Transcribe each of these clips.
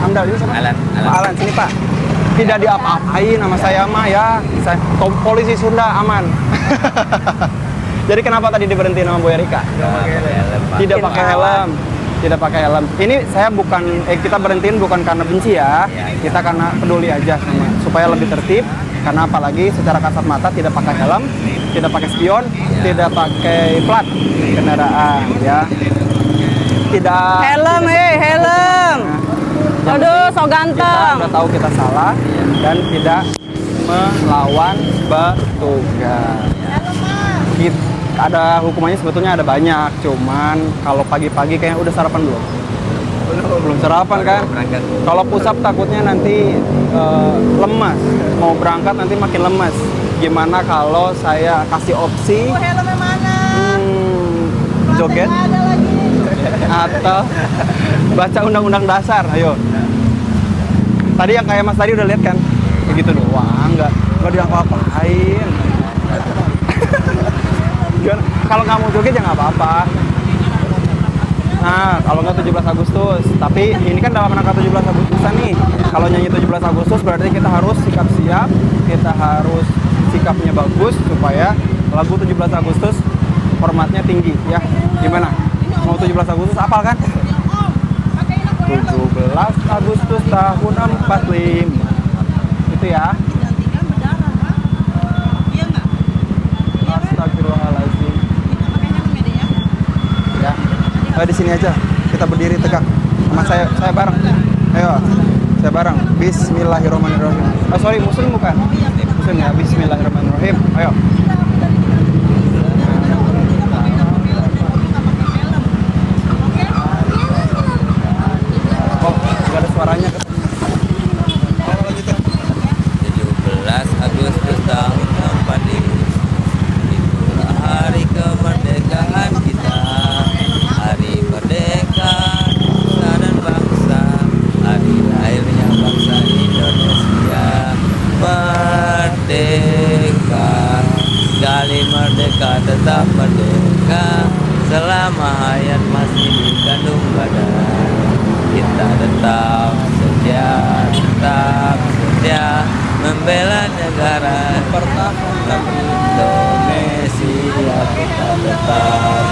Hamdal ini siapa? Alan. Pak Alan, sini Pak. Tidak diapa-apain sama saya mah ya. Saya polisi Sunda aman. Jadi kenapa tadi diberhentiin sama Bu Erika? Tidak pakai helm. Tidak pakai helm. Ini saya bukan kita berhentiin bukan karena benci ya. Kita karena peduli aja sama supaya lebih tertib. Karena apalagi secara kasat mata tidak pakai helm, tidak pakai spion, tidak pakai plat kendaraan ya. Tidak Helm, helm. Aduh, so ganteng. Kita udah tahu kita salah dan tidak melawan petugas. Ada hukumannya sebetulnya ada banyak, cuman kalau pagi-pagi kayaknya udah sarapan belum? Belum sarapan kan? Kalau pusap takutnya nanti lemas, mau berangkat nanti makin lemas. Gimana kalau saya kasih opsi Helmnya mana? joget Ada lagi. atau baca undang-undang dasar? Ayo. Tadi yang kayak Mas tadi udah lihat kan? Begitu doang, nggak diapa-apain. Kalau nggak mau joget ya nggak apa-apa. Nah, kalau nggak 17 Agustus. Tapi ini kan dalam rangka 17 Agustusan nih. Kalau nyanyi 17 Agustus berarti kita harus sikap siap, kita harus sikapnya bagus supaya lagu 17 Agustus formatnya tinggi ya. Gimana? Mau 17 Agustus apal kan? 17 Agustus tahun 45. Itu ya. Astagfirullahaladzim. Ya. Di sini aja. Kita berdiri tegak. Sama saya bareng. Ayo. Saya bareng. Bismillahirrahmanirrahim. Oh, sorry, muslim bukan? Muslim ya. Bismillahirrahmanirrahim. Ayo. Oh, nggak ada suaranya. 17 Agustus tahun 45. Itulah hari kemerdekaan kita. Hari merdeka nusa dan bangsa. Hari lahirnya bangsa Indonesia. Merdeka, sekali merdeka tetap merdeka. Selama hayat masih dikandung badan, kita tetap setia membela negara, pertahankan Indonesia. Kita tetap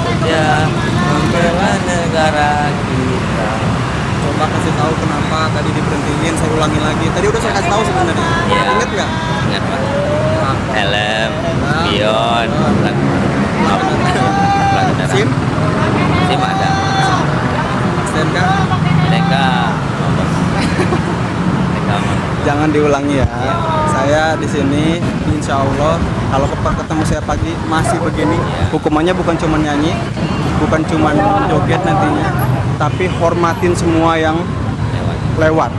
setia membela negara kita. Coba kasih tahu kenapa tadi diberhentiin, saya ulangi lagi. Tadi udah saya kasih tahu sebenarnya. Iya. Ingat nggak? Ingat Pak. Helm, spion, plat kendaraan. SIM? SIM ada. STNK? Mereka Jangan diulangi ya. Saya di sini, insya Allah, kalau ketemu saya pagi masih begini, hukumannya bukan cuma nyanyi, bukan cuma joget nantinya, tapi hormatin semua yang lewat.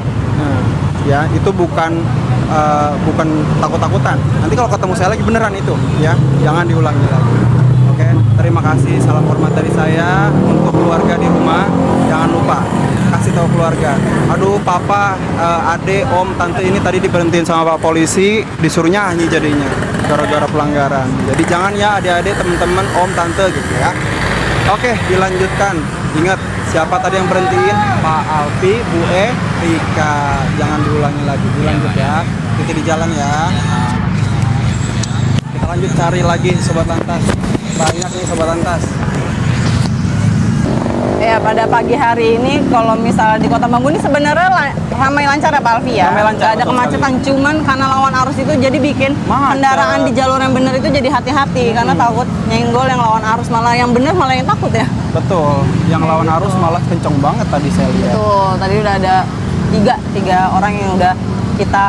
Ya, itu bukan takut-takutan. Nanti kalau ketemu saya lagi beneran itu, ya, jangan diulangi lagi. Oke, terima kasih. Salam hormat dari saya untuk keluarga di rumah. Jangan lupa kasih tahu keluarga. Aduh, papa, ade, om, tante ini tadi diberhentiin sama Pak Polisi, disuruh nyanyi jadinya gara-gara pelanggaran. Jadi jangan ya adik-adik, teman-teman, om, tante gitu ya. Oke, dilanjutkan. Ingat, siapa tadi yang berhentiin? Pak Alfi, Bu Rika. Jangan diulangi lagi. Dilanjut ya. Kita di jalan ya. Kita lanjut cari lagi Sobat Lantas. Banyak nih Sobat Lantas. Ya, pada pagi hari ini kalau misalnya di Kota Bambu ini sebenarnya ramai lancar ya Pak Alfi ya. Ramai lancar, Gak ada betul kemacetan, cuman karena lawan arus itu jadi bikin Macet. kendaraan di jalur yang benar itu jadi hati-hati karena takut nyenggol yang lawan arus, malah yang benar malah yang takut ya. Betul. Yang lawan arus malah kenceng banget tadi saya lihat. Betul, tadi udah ada tiga orang yang udah kita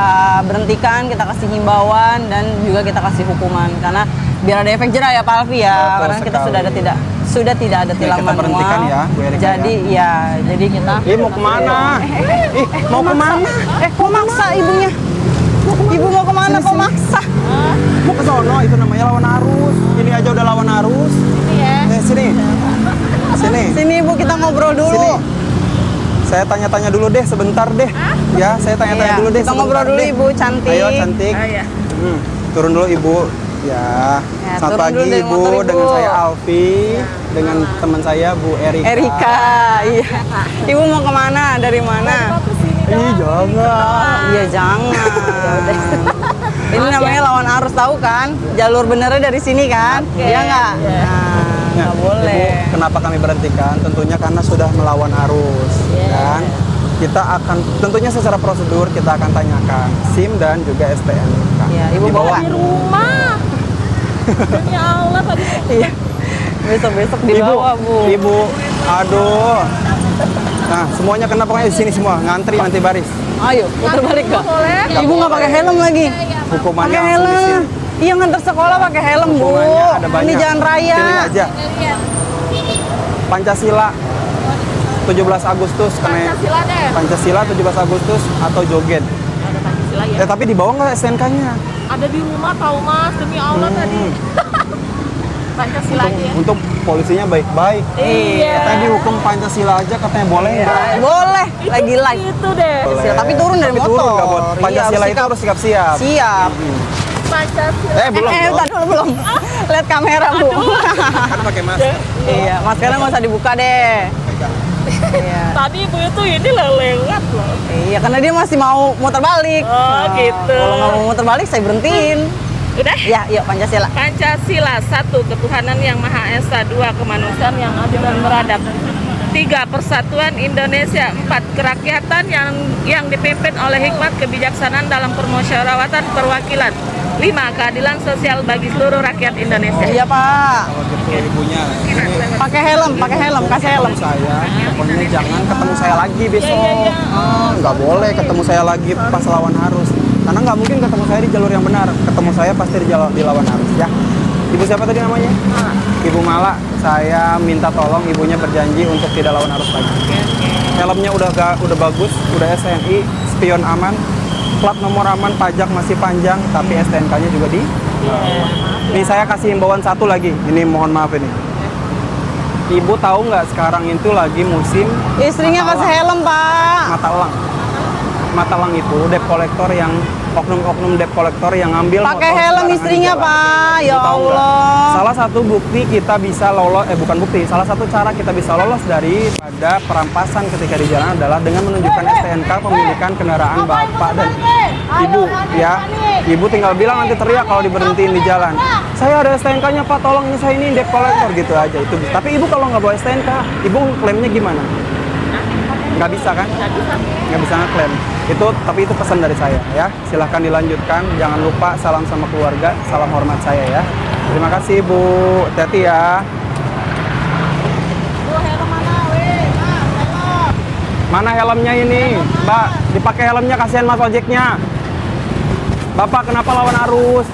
berhentikan, kita kasih himbauan dan juga kita kasih hukuman karena biar ada efek jerah ya Pak Alfi ya. Betul Karena kita sekali. sudah tidak ada tilang kita berhentikan manual. ya, Bu Erika, jadi jadi kita Mau kemana? Mau kemana? kok maksa ibunya? Ibu mau kemana? Sini, Kok sini. maksa? Mau ke sono, itu namanya lawan arus. Ini aja udah lawan arus. Iya. Sini. Sini. Sini ibu, kita ngobrol dulu. Sini. Saya tanya-tanya dulu deh sebentar deh. Ya, saya tanya-tanya Iya, dulu deh kita sebentar ngobrol dulu deh. ibu, cantik. Ayo cantik. Oh, iya. Turun dulu ibu. Ya. Ya, Selamat turun pagi dulu dari Ibu, motor, Ibu. dengan saya Alfi, dengan teman saya Bu Erika. Erika, iya. Ibu mau kemana? Dari mana? Ih, jangan. Iya jangan. Ini namanya lawan arus tahu kan? Jalur benernya dari sini kan? Iya nggak? Nah, nggak boleh. Ibu, kenapa kami berhentikan? Tentunya karena sudah melawan arus, kan? Kita akan, tentunya secara prosedur kita akan tanyakan SIM dan juga STNK. Iya, Ibu Di bawah. bawa. Di rumah. Demi Allah tadi. Iya. Besok-besok dibawa, Bu. Ibu, aduh. Nah, semuanya kena pokoknya di sini semua, ngantri nanti baris. Ayo, putar balik kak. Boleh. Ibu nggak pakai helm lagi. Hukumannya Pakai langsung di helm. sini. Iya ngantar sekolah pakai helm, Bu. Hukumannya ada banyak. Ini jalan raya. Pilih aja. Pancasila 17 Agustus kena Pancasila deh. Pancasila 17 Agustus atau joget. Ada Pancasila ya. Tapi di bawah nggak STNK-nya? Ada di rumah tahu Mas, demi Allah tadi. Pancasila aja ya. Untuk polisinya baik-baik. Iya. Katanya dihukum Pancasila aja katanya boleh Ya, nggak? boleh. Lagi live. Itu deh. Boleh. Tapi turun dari Tapi motor. turun nggak, Bot? Iya, Pancasila harus itu harus siap-siap. Siap. Pancasila. Belum. Tadi dulu belum. Lihat kamera, Bu. Kan pakai masker. Iya, maskernya nggak usah dibuka deh. Iya. Tadi ibu itu ini lewat loh. Iya, karena dia masih mau muter balik. Oh, gitu. Kalau nggak mau muter balik, saya berhentiin. Udah. Ya, yuk Pancasila. Pancasila, 1. Ketuhanan yang Maha Esa, 2. Kemanusiaan yang adil dan beradab, 3. Persatuan Indonesia, 4. Kerakyatan yang dipimpin oleh hikmat kebijaksanaan dalam permusyawaratan perwakilan, 5. Keadilan sosial bagi seluruh rakyat Indonesia. Iya, Pak. Kalau gitu ibunya ini Pakai helm, kasih helm. saya pokoknya jangan ketemu saya lagi besok. Iya. Nggak boleh ketemu saya lagi pas lawan arus, karena nggak mungkin ketemu saya di jalur yang benar. Ketemu saya pasti di lawan arus ya. Ibu siapa tadi namanya? Ibu Mala. Saya minta tolong ibunya berjanji untuk tidak lawan arus lagi. Helmnya udah bagus, udah SNI, spion aman, plat nomor aman, pajak masih panjang, tapi STNK-nya juga di. Nih saya kasih himbauan satu lagi. Ini mohon maaf ini. Ibu tahu nggak sekarang itu lagi musim Istrinya kasih helm, Pak. mata elang. Mata elang itu debt collector yang oknum-oknum debt collector yang ngambil Pakai motor helm sembarangan di istrinya, jalan. Pak. Ya Ibu tahu nggak? Allah. Salah satu bukti kita bisa lolos, bukan bukti, salah satu cara kita bisa lolos daripada perampasan ketika di jalan adalah dengan menunjukkan STNK pemilikan kendaraan Bapak dan Ibu ya. Ibu tinggal bilang nanti teriak kalau diberhentiin di jalan. Saya ada STNK-nya Pak, tolong ini saya ini debt collector gitu aja itu. Tapi Ibu kalau nggak bawa STNK, Ibu klaimnya gimana? Nggak bisa kan? Nggak bisa ngeklaim. Tapi itu pesan dari saya ya. Silahkan dilanjutkan. Jangan lupa salam sama keluarga, salam hormat saya ya. Terima kasih Ibu. Hati-hati ya. Mana helmnya ini? Mbak, dipakai helmnya, kasihan Mas ojeknya. Bapak kenapa lawan arus?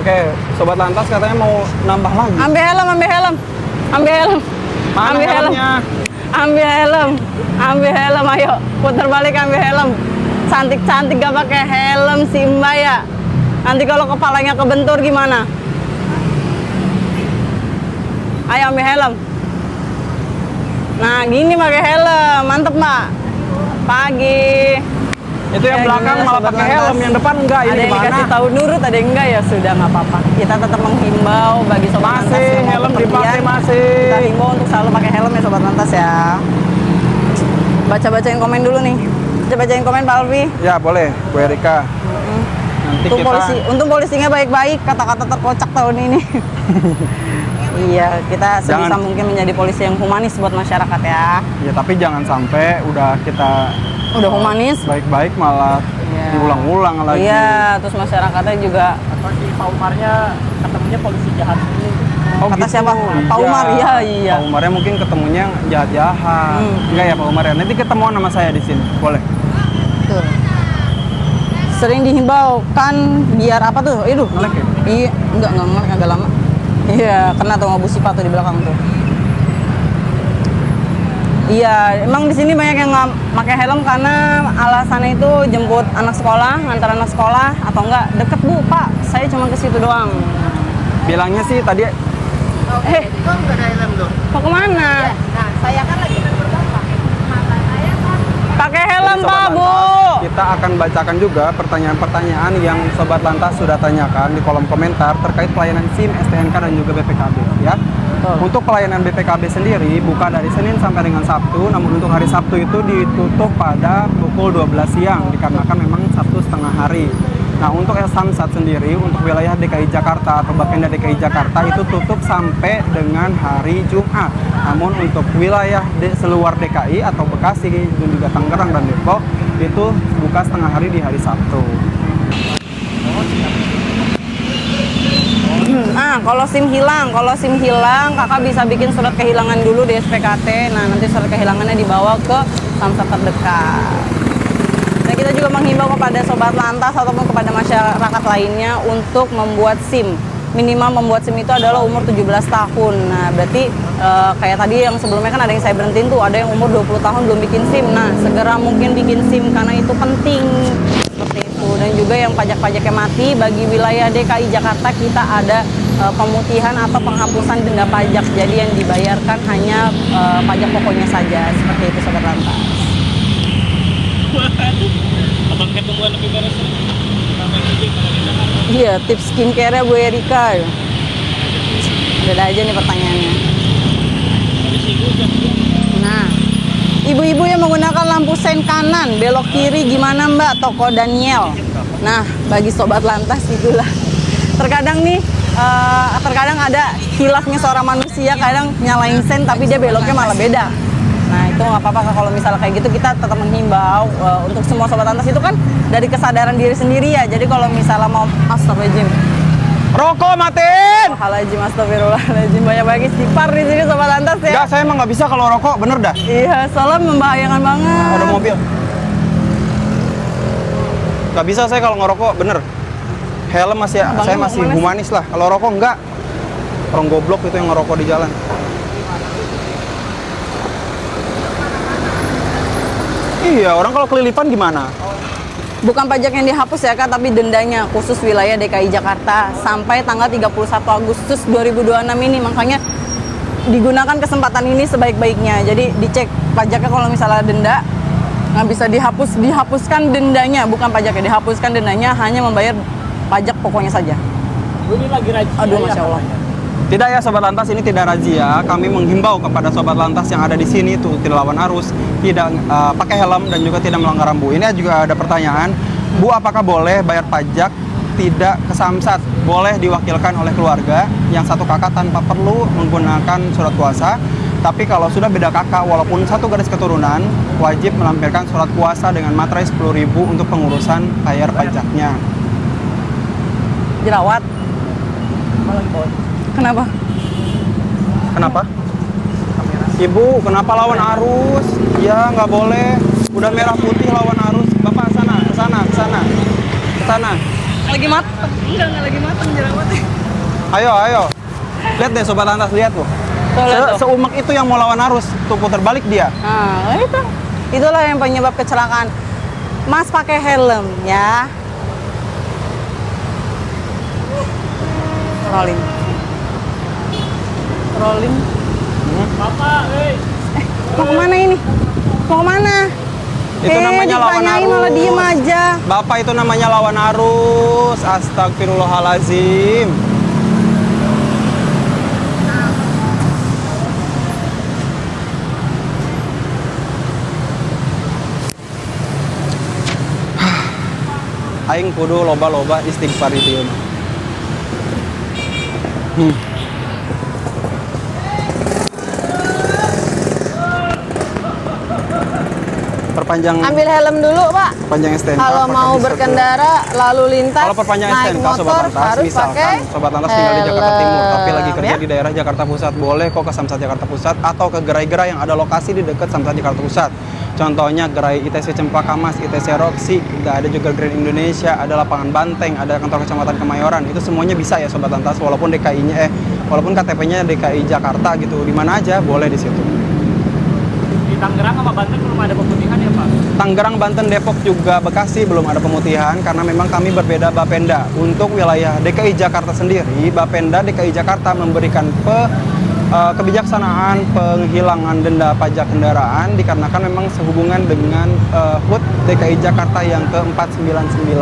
Oke, Sobat Lantas katanya mau nambah lagi. Ambil helm. Mana Ambil helm. helmnya? Ambil helm, ayo. Putar balik ambil helm. Cantik-cantik gak pakai helm si Mbak ya. Nanti kalau kepalanya kebentur gimana? Ayo ambil helm. Nah, gini pakai helm. Mantep, Mbak. Pagi. Itu yang Ya, belakang gimana, malah Sobat pakai Lantas? helm, yang depan enggak. Ada Ini yang gimana? dikasih tahu nurut, ada yang enggak ya sudah nggak apa-apa. Kita tetap menghimbau bagi Sobat Lantas Masih, yang mau helm bepergian. dipakai masih. Kita himbau untuk selalu pakai helm ya Sobat Lantas ya. Baca-bacain komen dulu nih. Baca-bacain komen Pak Alfi. Ya boleh, Bu Erika. Nanti Untung polisinya baik-baik, kata-kata terkocak tahun ini. Iya, kita sebisa Jangan- mungkin menjadi polisi yang humanis buat masyarakat ya. Ya tapi jangan sampai udah kita Udah humanis. baik-baik malah Iya. diulang-ulang lagi. Iya, terus masyarakatnya juga Atau di Pak Umarnya ketemunya polisi jahat ini. Oh, Kata siapa? Pak Umar, iya. Pak Umarnya mungkin ketemunya yang jahat-jahat. Enggak ya Pak Umar ya? Nanti ketemuan sama saya di sini. Boleh. Tuh. Sering dihimbau kan biar apa tuh? Itu. Melek ya? Iya, enggak melek agak lama. Iya, kena tuh ngabu sifat tuh di belakang tuh. Iya, emang di sini banyak yang nggak pakai helm karena alasannya itu jemput anak sekolah, ngantar anak sekolah atau enggak deket Bu, Pak. Saya cuma ke situ doang. Bilangnya sih tadi Kok nggak ada helm dong? Mau kemana? Nah, saya kan lagi nunggu bapak. Mata saya kan Pakai helm, Jadi, Sobat Pak, Bu. Lantas, kita akan bacakan juga pertanyaan-pertanyaan yang Sobat Lantas sudah tanyakan di kolom komentar terkait pelayanan SIM, STNK, dan juga BPKB ya. Untuk pelayanan BPKB sendiri buka dari Senin sampai dengan Sabtu, namun untuk hari Sabtu itu ditutup pada pukul 12 siang dikarenakan memang Sabtu setengah hari. Nah, untuk Samsat sendiri untuk wilayah DKI Jakarta atau Bapenda DKI Jakarta itu tutup sampai dengan hari Jumat. Namun untuk wilayah seluar DKI atau Bekasi dan juga Tangerang dan Depok itu buka setengah hari di hari Sabtu. Kalau SIM hilang, kakak bisa bikin surat kehilangan dulu di SPKT. Nah, nanti surat kehilangannya dibawa ke Samsat terdekat. Nah, kita juga menghimbau kepada Sobat Lantas ataupun kepada masyarakat lainnya untuk membuat SIM. Minimal membuat SIM itu adalah umur 17 tahun. Nah, berarti kayak tadi yang sebelumnya kan ada yang saya berhentiin tuh, ada yang umur 20 tahun belum bikin SIM. Nah, segera mungkin bikin SIM karena itu penting. Seperti itu. Dan juga yang pajak-pajaknya mati, bagi wilayah DKI Jakarta kita ada pemutihan atau penghapusan denda pajak. Jadi yang dibayarkan hanya pajak pokoknya saja. Seperti itu Sobat Lantas. Abang ketemuan lebih beres. Iya, tips skincare-nya Bu Erika. Ada aja nih pertanyaannya. Nah, ibu-ibu yang menggunakan lampu sen kanan, belok kiri gimana Mbak? Toko Daniel. Nah, bagi Sobat Lantas itulah. Terkadang nih, terkadang ada hilafnya seorang manusia, kadang nyalain sen tapi dia beloknya malah beda. Nah, itu nggak apa-apa kalau misalnya kayak gitu, kita tetap menghimbau untuk semua Sobat Lantas itu kan dari kesadaran diri sendiri ya. Jadi kalau misalnya mau astagfirullahaladzim, Rokok matiin! Astagfirullahaladzim, banyak-banyak istighfar di sini Sobat Lantas ya. Enggak, saya emang nggak bisa kalau rokok, bener dah. Iya, soalnya membahayakan banget. Ada mobil. Nggak bisa saya kalau ngerokok, bener. Helm masih, saya masih humanis lah. Kalau rokok enggak. Orang goblok itu yang ngerokok di jalan. Iya, orang kalau kelilipan gimana? Bukan pajak yang dihapus ya Kak, tapi dendanya khusus wilayah DKI Jakarta sampai tanggal 31 Agustus 2026 ini. Makanya digunakan kesempatan ini sebaik-baiknya. Jadi dicek pajaknya, kalau misalnya denda nggak bisa dihapuskan dendanya, bukan pajaknya, dihapuskan dendanya, hanya membayar pajak pokoknya saja. Ini lagi rajin. Aduh, Masya Allah. Tidak ya Sobat Lantas, ini tidak razia. Kami menghimbau kepada Sobat Lantas yang ada di sini itu tidak lawan arus, tidak pakai helm dan juga tidak melanggar rambu. Ini juga ada pertanyaan, Bu, apakah boleh bayar pajak tidak ke Samsat? Boleh diwakilkan oleh keluarga yang satu kakak tanpa perlu menggunakan surat kuasa. Tapi kalau sudah beda kakak, walaupun satu garis keturunan, wajib melampirkan surat kuasa dengan materai 10.000 untuk pengurusan bayar pajaknya. Jerawat. Kenapa? Kenapa? Ibu, kenapa lawan arus? Ya, nggak boleh. Udah merah putih lawan arus. Bapak, sana, ke sana, ke sana. Ke sana. Lagi mateng? Enggak lagi mateng jerawatnya. Ayo, ayo. Lihat deh Sobat Lantas, lihat tuh. Seumek itu yang mau lawan arus, tuh putar balik dia. Nah, itu. Itulah yang penyebab kecelakaan. Mas pakai helm ya. Rolling. Bapak, Mau kemana ini? Mau kemana? Itu namanya lawan ditanyain arus. malah diem aja. Bapak, itu namanya lawan arus. Astagfirullahalazim. Aing kudu loba-loba istighfar itu. Perpanjang Ambil helm dulu, Pak. perpanjang STNK. Kalau apakah mau bisa berkendara lalu lintas, Kalau perpanjang naik STNK motor Sobat Lantas, harus misalkan pakai Sobat Lantas tinggal di Jakarta Timur tapi lagi kerja ya? di daerah Jakarta Pusat, boleh kok ke Samsat Jakarta Pusat atau ke gerai-gerai yang ada lokasi di dekat Samsat Jakarta Pusat. Contohnya gerai ITC Cempaka Mas, ITC Roxy, ada juga Grand Indonesia, ada lapangan Banteng, ada kantor kecamatan Kemayoran. Itu semuanya bisa ya Sobat Lantas, walaupun DKI-nya walaupun KTP-nya DKI Jakarta gitu, di mana aja boleh di situ. di Tangerang sama Banten belum ada pemutihan ya Pak? Tangerang, Banten, Depok juga Bekasi belum ada pemutihan karena memang kami berbeda Bapenda. Untuk wilayah DKI Jakarta sendiri, Bapenda DKI Jakarta memberikan kebijaksanaan penghilangan denda pajak kendaraan dikarenakan memang sehubungan dengan HUT DKI Jakarta yang ke-499.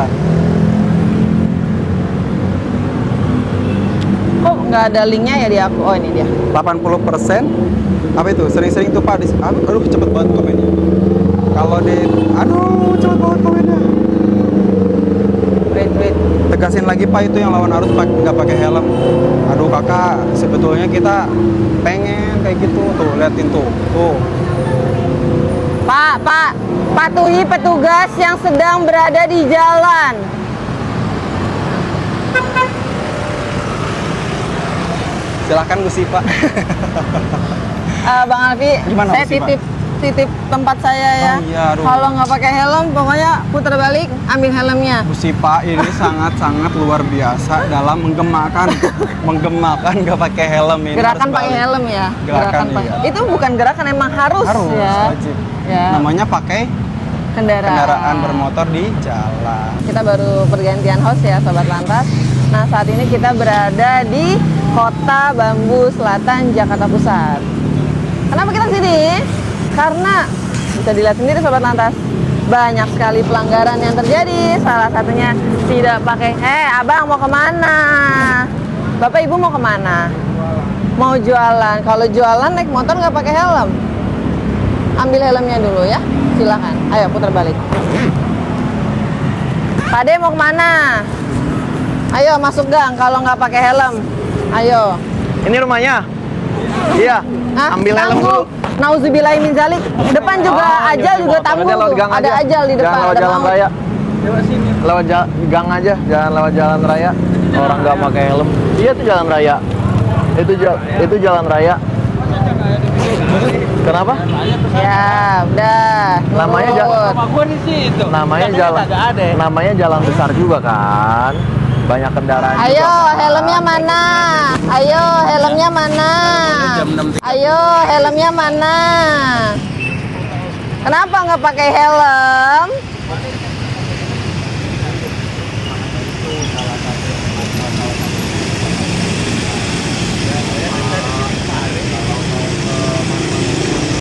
Kok nggak ada linknya ya di aku? Oh ini dia. 80%. Apa itu? Sering-sering tuh Pak. Aduh, cepet banget komennya. Kalau aduh, cepet banget komennya. Wait. Tegasin lagi Pak, itu yang lawan arus nggak pakai helm. Aduh kakak, sebetulnya kita pengen kayak gitu tuh, liatin tuh. Pak, patuhi petugas yang sedang berada di jalan. Silahkan Gusti Pak. Bang Alfi, Gimana, saya Gusti, Pak? titip tempat saya ya. Oh, iya, aduh. Kalau nggak pakai helm, pokoknya putar balik, ambil helmnya. Gusti Pak ini sangat-sangat luar biasa dalam menggemakan nggak pakai helm ini. Gerakan harus pakai balik. helm ya. Gerakan, iya. Itu bukan gerakan, emang harus ya. Wajib. Ya. Namanya pakai kendaraan bermotor di jalan. Kita baru pergantian host ya Sobat Lantas. Nah saat ini kita berada di Kota Bambu Selatan, Jakarta Pusat. Kenapa kita sini? Karena bisa dilihat sendiri Sobat Lantas, banyak sekali pelanggaran yang terjadi. Salah satunya tidak pakai, abang mau kemana? Bapak ibu mau kemana? Mau jualan. Kalau jualan naik motor nggak pakai helm. Ambil helmnya dulu ya, silahkan. Ayo putar balik. Pade mau kemana? Ayo masuk gang kalau nggak pakai helm. Ayo. Ini rumahnya? Iya. Ambil helm dulu. Nauzubillahi min zalik. Depan juga ajal juga tangguh. Ada ajal di depan. Jangan lewat ada jalan maut. raya. Lewat gang aja, jangan lewat jalan raya. Orang nggak pakai helm. Iya itu jalan raya. Itu jalan raya. Kenapa? Ya, udah. Namanya Nurut. Namanya jalan besar juga kan. Banyak kendaraan. Ayo, juga, kan? helmnya mana? Ayo, helmnya mana? Ayo, helmnya mana? Kenapa nggak pakai helm?